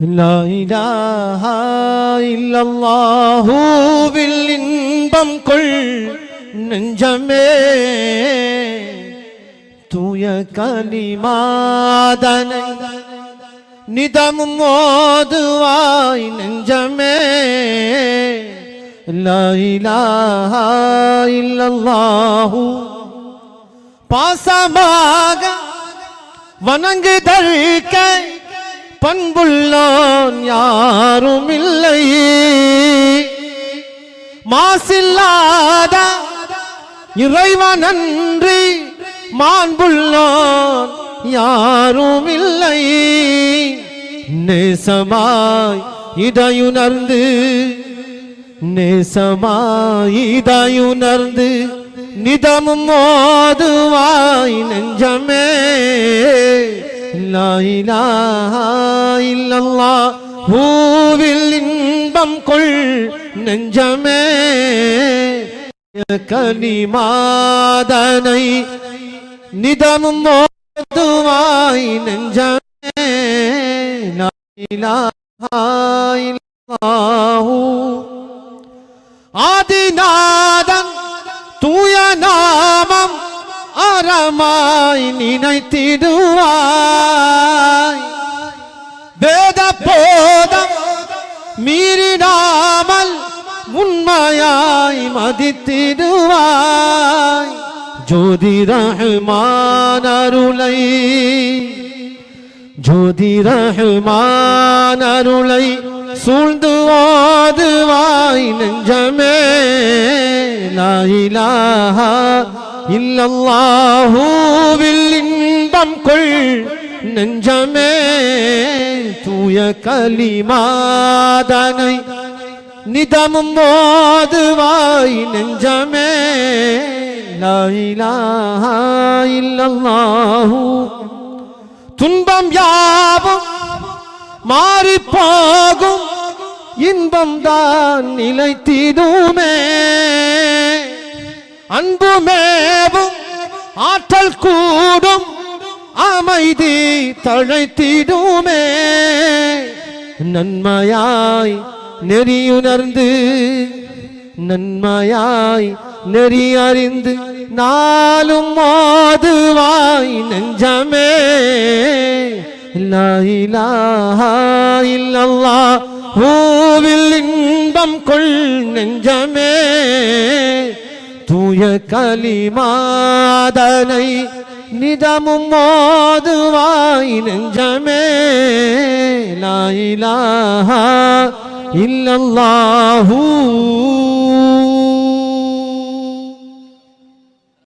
لا إله إلا الله بالإنبம் கொள் நெஞ்சமே தூய கலிமாதனை நிதமும் ஓதுவாய் நெஞ்சமே லா இலாஹ இல்லல்லாஹு பாசமாக வணங்குதற்கே பண்புள்ளோன் யாரும் இல்லை மாசில்லாத இறைவனன்றி மாண்புள்ளோன் யாரும் இல்லை நேசமாய் இதையுணர்ந்து நிதமும் ஓதுவாய் நெஞ்சமே லா இலாஹ இல்லல்லாஹ் ஹூவில் இன்பம் கொள் நெஞ்சமே கலிமாதனை நிதமும் ஓதுவாய் நெஞ்சமே லா இலாஹ இல்லல்லாஹு ஆதிநாதன் தூய நாமம் அறமாய் நினைத்திடுவாய் வேத போதம் மீறிடாமல் உண்மையாய் மதித்திடுவாய் ஜோதி ரஹ்மான் அருளை சூழ்ந்து ஓதுவாய் நெஞ்சமே லா இலாஹ இல்லல்லாஹு வில் இன்பம் கொள் நெஞ்சமே தூய கலிமாதனை நிதமும் ஓதுவாய் நெஞ்சமே லா இலாஹ இல்லல்லாஹு துன்பம் யாவும் மாறி போகும் இன்பம் தான் நிலைத்திடுமே அன்புமேவும் ஆற்றல் கூடும் அமைதி தழைத்திடுமே நன்மையாய் நெறி அறிந்து நாளும் ஓதுவாய் நெஞ்சமே லா இலாஹ இல்லல்லாஹ் ஹூவில் இன்பம் கொள் நெஞ்சமே தூய கலிமாதனை நிதமும் ஓதுவாய் நெஞ்சமே லா இலாஹ இல்லல்லாஹு